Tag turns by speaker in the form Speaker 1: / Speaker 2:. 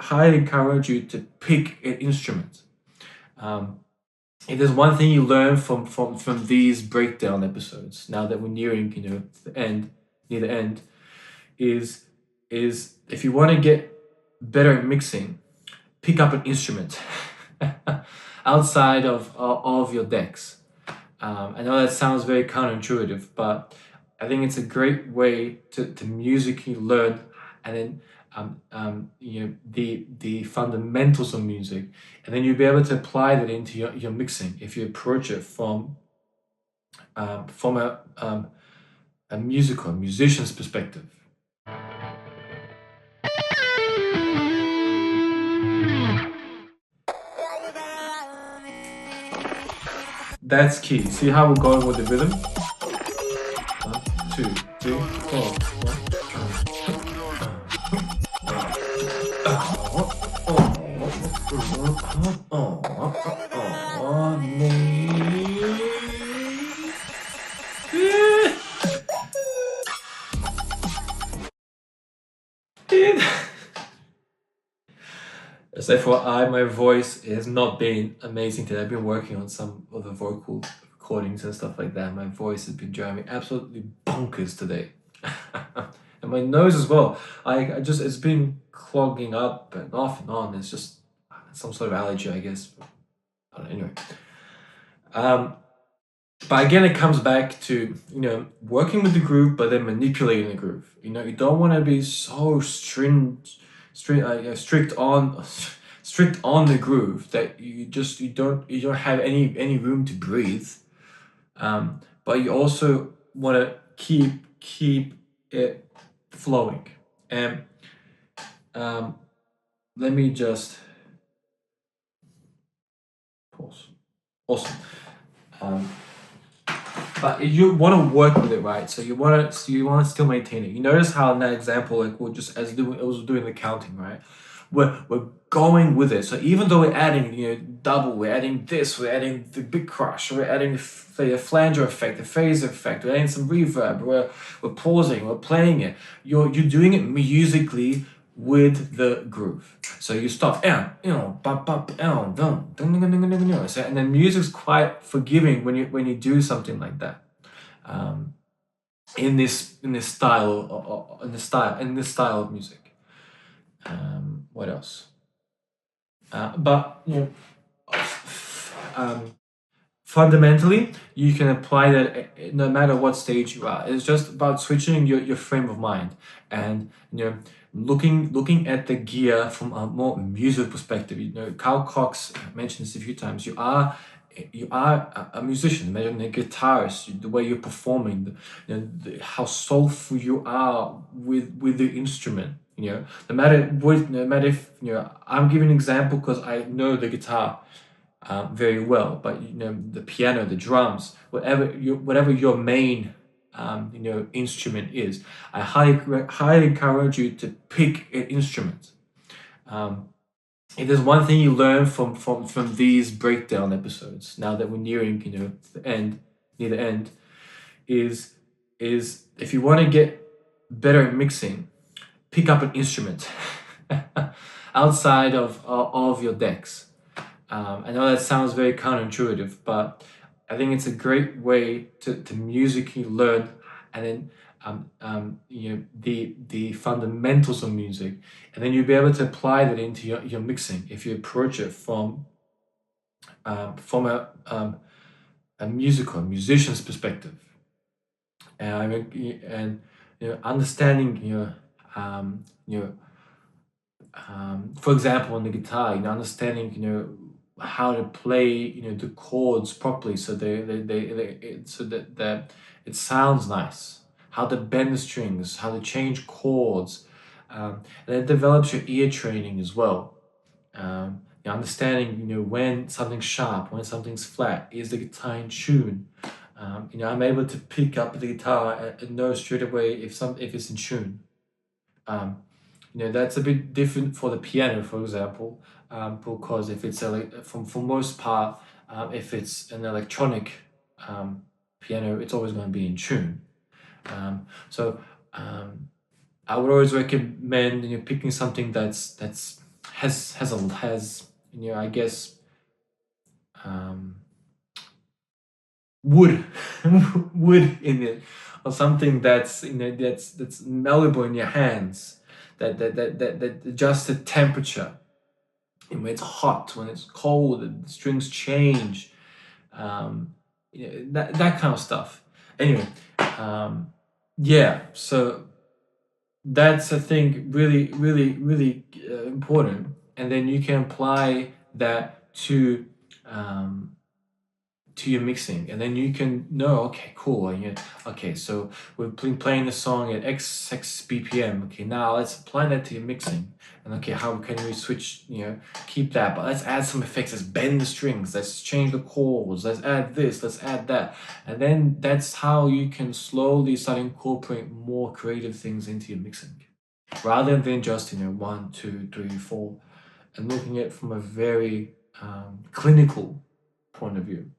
Speaker 1: highly encourage you to pick an instrument. If there's one thing you learn from these breakdown episodes, now that we're nearing near the end, is if you want to get better at mixing, pick up an instrument outside of your decks. I know that sounds very counterintuitive, but I think it's a great way to musically learn, and then the fundamentals of music, and then you'll be able to apply that into your mixing if you approach it from a musician's perspective. That's key. See how we're going with the rhythm? 1, 2, 3, 4. As FYI, my voice has not been amazing today. I've been working on some of the vocal recordings and stuff like that. My voice has been driving me absolutely bonkers today. And my nose as well. It's been clogging up and off and on. It's just some sort of allergy, I guess. But anyway. But again, it comes back to, working with the groove, but then manipulating the groove. You don't want to be so strict on the groove that you don't have any room to breathe. But you also want to keep it flowing. And let me just pause. Awesome. But you want to work with it, right? So you want to still maintain it. You notice how in that example, like we're just it was doing the counting, right? We're going with it. So even though we're adding, double, we're adding this, we're adding the big crush, we're adding the flanger effect, the phase effect, we're adding some reverb, we're pausing, we're playing it. You're doing it musically with the groove. So you start, and then music's quite forgiving when you do something like that. In this style of music. What else? Fundamentally, you can apply that no matter what stage you are. It's just about switching your frame of mind and looking at the gear from a more musical perspective. Carl Cox mentioned this a few times. You are a musician. Imagine a guitarist, the way you're performing, how soulful you are with the instrument. No matter if I'm giving an example because I know the guitar very well, but the piano, the drums, whatever your main instrument is, I highly encourage you to pick an instrument. If there's one thing you learn from these breakdown episodes, now that we're nearing near the end, is if you want to get better at mixing, pick up an instrument outside of your decks. I know that sounds very counterintuitive, but I think it's a great way to musically learn, and then the fundamentals of music, and then you'll be able to apply that into your mixing if you approach it from a musician's perspective. And understanding for example, on the guitar, understanding how to play the chords properly, so that it sounds nice, how to bend the strings, how to change chords, and it develops your ear training as well. Understanding when something's sharp, when something's flat, is the guitar in tune? I'm able to pick up the guitar and know straight away if it's in tune. That's a bit different for the piano, for example, because if it's for most part, if it's an electronic piano, it's always going to be in tune. So I would always recommend picking something that's has I guess um, wood wood in it, or something that's that's malleable in your hands, that adjusts the temperature. And when it's hot, when it's cold, the strings change, that kind of stuff. Anyway, yeah, so that's, I think, really important. And then you can apply that to your mixing, and then you can know, okay, cool, okay, so we're playing the song at x BPM. Okay, now let's apply that to your mixing. And okay, how can we switch, keep that, but let's add some effects, let's bend the strings, let's change the chords, let's add this, let's add that. And then that's how you can slowly start incorporating more creative things into your mixing, rather than just 1, 2, 3, 4, and looking at it from a very clinical point of view.